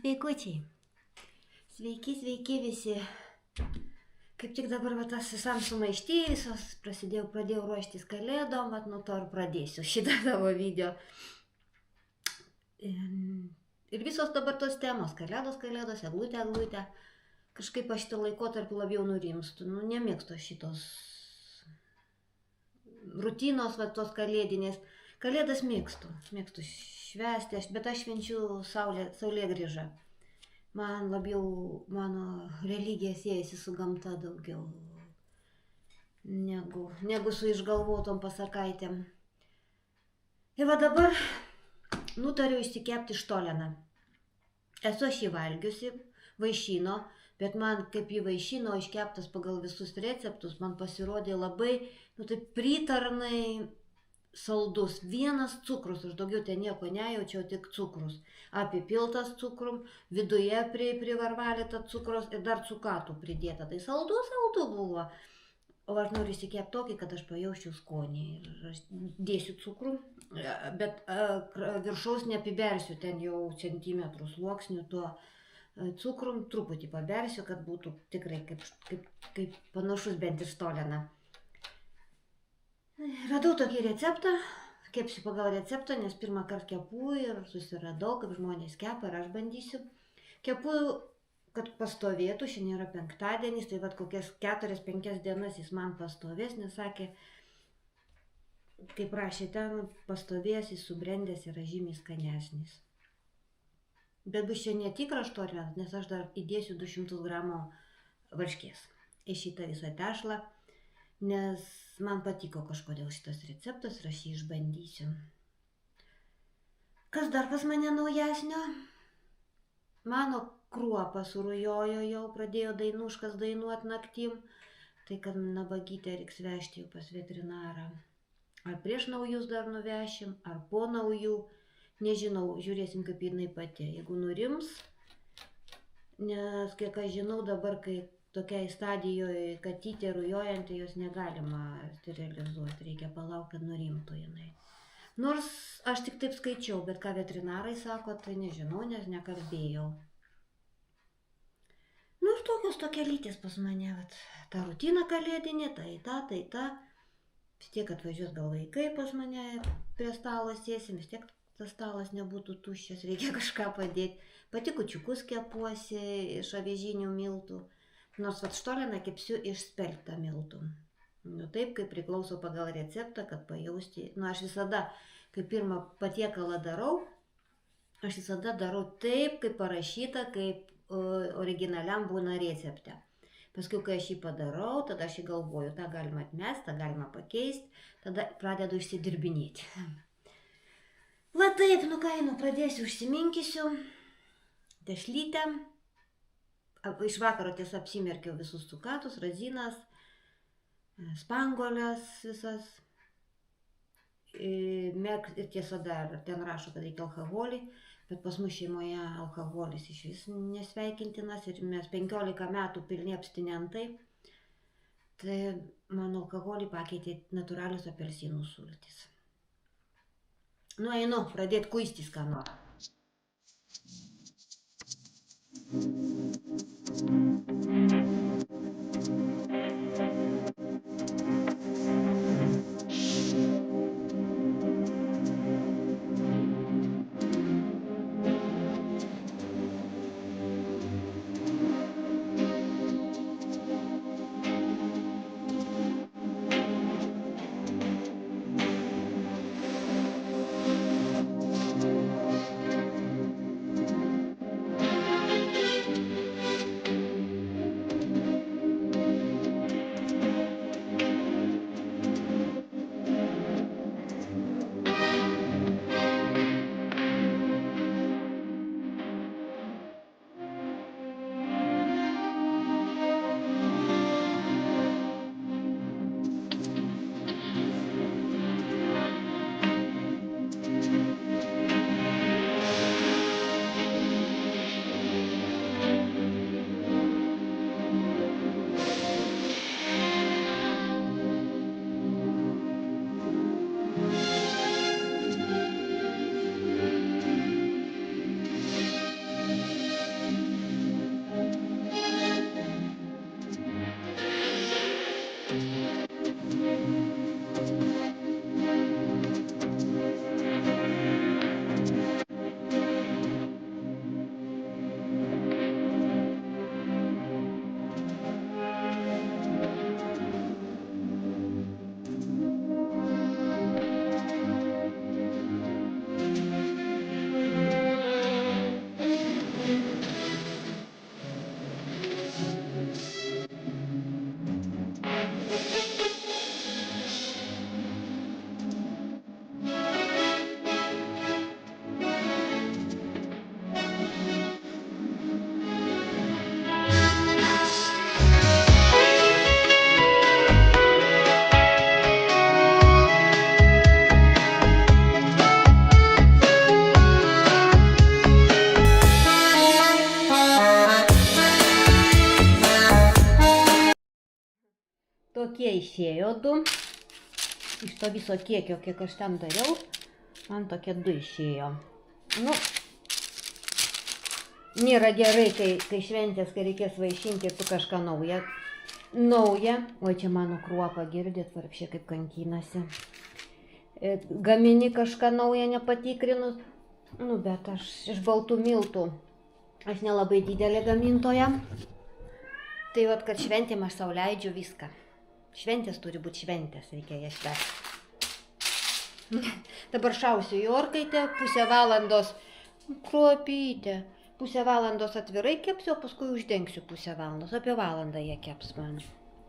Sveikučiai. Sveiki visi. Kaip tik dabar tas visam sumaišty visos pradėjau ruoštis kalėdom, nuo to ir pradėsiu šitą savo video. Ir visos dabar tos temos, kalėdos, eglutė. Kažkaip aš šitą laikotarpį labiau nurimstu. Nemėgstu šitos rutinos, tos kalėdinės. Kalėdas mėgstu švęsti, bet aš švenčiu saulėgrįžą. Man labiau, mano religija siejasi su gamta daugiau negu su išgalvotom pasakaitėm. Ir va dabar nutariau išsikepti štoleną. Esu aš jį valgiusi, vaišino, bet man kaip jį vaišino iškeptas pagal visus receptus, man pasirodė labai, taip pritarnai saldus. Vienas cukrus, aš daugiau ten nieko nejaučiau, tik cukrus. Apipiltas cukrum, viduje privarvalyta cukrus ir dar cukatų pridėta. Tai saldu buvo. O aš noriu įsikepti tokį, kad aš pajausčiau skonį. Ir aš dėsiu cukrų, bet viršaus neapibersiu, ten jau centimetrų sluoksnių tuo cukrum, truputį pabersiu, kad būtų tikrai kaip panašus bent į štoleną. Radau tokį receptą, kepsiu pagal receptą, nes pirmą kartą kepu ir susiradau, kaip žmonės kepa ir aš bandysiu. Kepu, kad pastovėtų, šiandien yra penktadienis, tai kokias 4-5 dienas jis man pastovės, nes sakė, kaip rašė ten, pastovės, jis subrendęs yra žymiai skanesnis. Bet bus čia netikras štolenas, nes aš dar įdėsiu 200 gramų varškės į šitą visą tešlą, nes man patiko kažkodėl šitas receptas ir aš jį išbandysiu. Kas dar pas mane naujasnio? Mano kruopa surujojo jau, pradėjo dainuškas dainuot naktim, tai kad nabagytę reiks vežti jau pas veterinarą. Ar prieš naujus dar nuvešim, ar po naujų, nežinau, žiūrėsim kaip jinai pati. Jeigu nurims, nes kiek aš žinau dabar, kai tokiai stadijoje katytė rujojantį, jos negalima sterilizuoti, reikia palaukti, kad nurimtų jinai. Nors aš tik taip skaičiau, bet ką veterinarai sako, tai nežinau, nes nekalbėjau. Ir tokios tokelytės pas mane, ta rutina kalėdinė, tai ta. Vis tiek atvažiuos gal vaikai pas mane, prie stalo sėsim, vis tiek tas stalas nebūtų tuščias, reikia kažką padėti. Pati kučiukus kepuosi iš avižinių miltų. Nors štoleną kepsiu iš spelgtą miltų. Taip, kaip priklauso pagal receptą, kad pajausti. Aš visada, kai pirmą patiekalą darau, aš visada darau taip, kaip parašyta, kaip originaliam būna recepte. Paskui, kai aš jį padarau, tada aš jį galvoju, tą galima atmesti, tą galima pakeisti, tada pradedu išsidirbinėti. Va taip, pradėsiu, užsiminkysiu dešlytę. Iš vakaro tiesa apsimerkiau visus cukatus, razinas, spanguolės visas. Ir tiesa dar ten rašo, kad reikia alkoholį, bet pas mus šeimoje alkoholis iš vis nesveikintinas ir mes 15 metų pilni abstinentai. Tai mano alkoholį pakeitė natūralius apelsinų sultis. Einu pradėti kuistis ką nori. išėjo 2. Iš to viso kiekio, kiek aš ten dariau, man tokie 2 išėjo. Nu, nėra gerai, kai šventės, kai reikės vaišinti ir tu kažką naują. Oi, čia mano kruopą girdėt, vargšė kaip kankinasi. Gamini kažką naują nepatikrinus. Nu, bet aš iš baltų miltų. Aš nelabai didelė gamintoja. Tai vat, kad šventėm aš sau leidžiu viską. Šventės turi būti šventės, reikia jas švęsti. Dabar šausiu į orkaitę, pusę valandos. Kruopytė. Pusę valandos atvirai kepsiu, o paskui uždengsiu pusę valandos. Apie valandą jie keps man.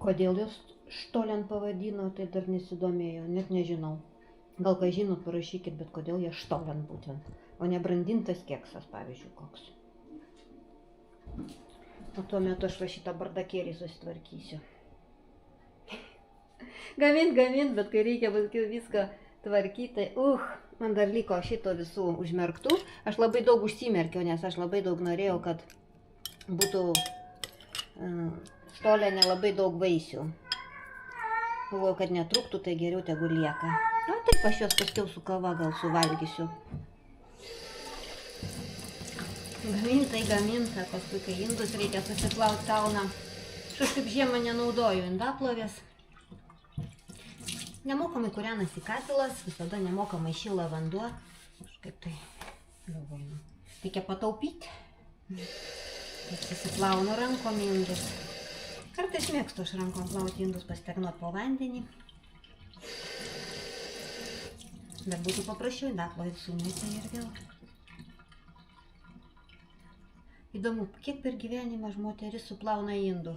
Kodėl jos štolen pavadino, tai dar nesidomėjau, net nežinau. Gal ką žinot, parašykit, bet kodėl jie štolen būtent. O ne brandintas keksas, pavyzdžiui, koks. O tuo metu aš va šitą bardakėlį susitvarkysiu. Gamint, bet kai reikia viską tvarkyti, man dar liko šito visų užmerktų. Aš labai daug užsimerkiau, nes aš labai daug norėjau, kad būtų štolenė labai daug vaisių. Galvoju, kad netrūktų, tai geriau tegu lieka. Na, taip aš juos paskiau su kava gal suvalgysiu. Gaminta, paskui kai indus reikia susiplauti sauną. Aš kaip žiemą nenaudoju indaplovės. Nemokamai kūrenasi katilas, visada nemokamai šyla vanduo. Kažkaip tai galvoju. Reikia pataupyti. Susiplaunu rankom indus. Kartais mėgstu aš rankom plauti indus, pasiteknuot po vandenį. Bet būtų paprasčiau indaplovę sumėti ir vėl. Įdomu, kiek per gyvenimą moteris suplauna indų.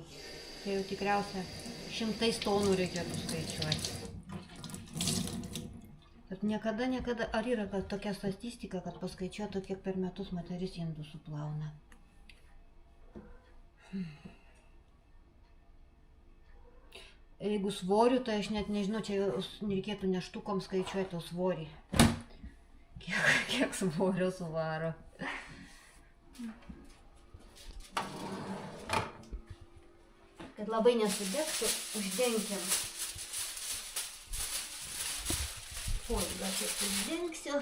Tai jau tikriausia 100 tonų reikėtų skaičiuoti. Bet niekada, ar yra tokia statistika, kad paskaičiuotų, kiek per metus moteris indų suplauna? Jeigu svoriu, tai aš net nežinau, čia reikėtų ne štukom skaičiuoti, o svorį. Kiek svorio suvaro. Kad labai nesudegtų, uždengiam. Gal šiek tiek uždengsiu.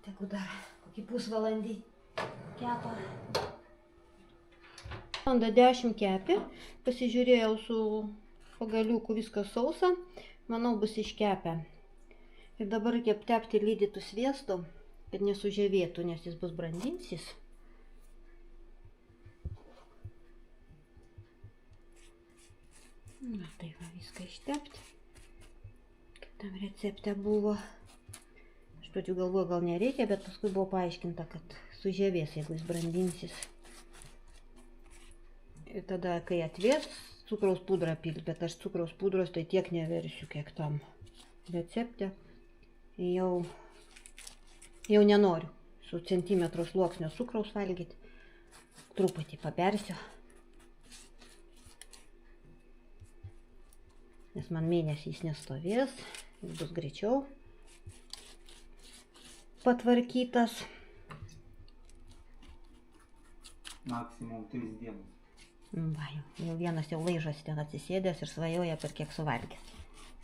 Tegu dar kokį pusvalandį kepa. Valandą 10 kepė. Pasižiūrėjau su pagaliuku viskas sausa. Manau, bus iškepę. Ir dabar reikia aptepti lydytų sviestu, kad nesužėvėtų, nes jis bus brandinsis. Na, tai va, viską ištepti. Kaip tam recepte buvo. Aš pradžių galvoju, gal nereikia, bet paskui buvo paaiškinta, kad sužėvės, jeigu jis brandinsis. Ir tada, kai atvės, cukraus pudrą pilti, bet aš cukraus pudros tai tiek neversiu, kiek tam recepte. Jau nenoriu su centimetro sluoksnio cukraus valgyti. Truputį pabersiu. Nes man mėnesį jis nestovės. Jis bus greičiau patvarkytas. Maksimum 3 dienos. Va, jau vienas jau laižosi ten atsisėdęs ir svajoja, per kiek suvalgys.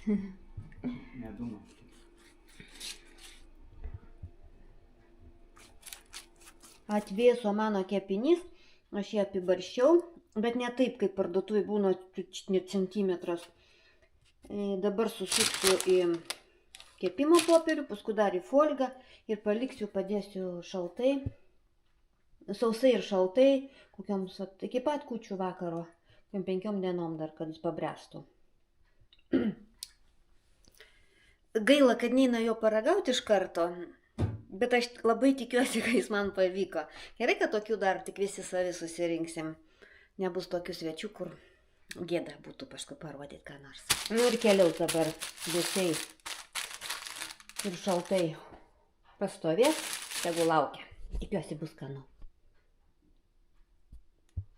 Nedumai. Atvėso mano kepinys, aš jį apibarščiau, bet ne taip, kaip parduotuvėje būna centimetras. Dabar susuksiu į kepimo popierių, paskui dar į folgą ir paliksiu, padėsiu šaltai, sausai ir šaltai, kokioms iki pat kūčių vakaro, 5 dienom dar, kad jis pabręstų. Gaila, kad neina jo paragauti iš karto. Bet aš labai tikiuosi, kad jis man pavyko. Gerai, kad tokių dar tik visi savi susirinksim. Nebus tokių svečių, kur gėda būtų paskui parodyti ką nors. Nu ir keliaus dabar vėsiai ir šaltai pastovės, tegu laukia. Tikiuosi bus skanu.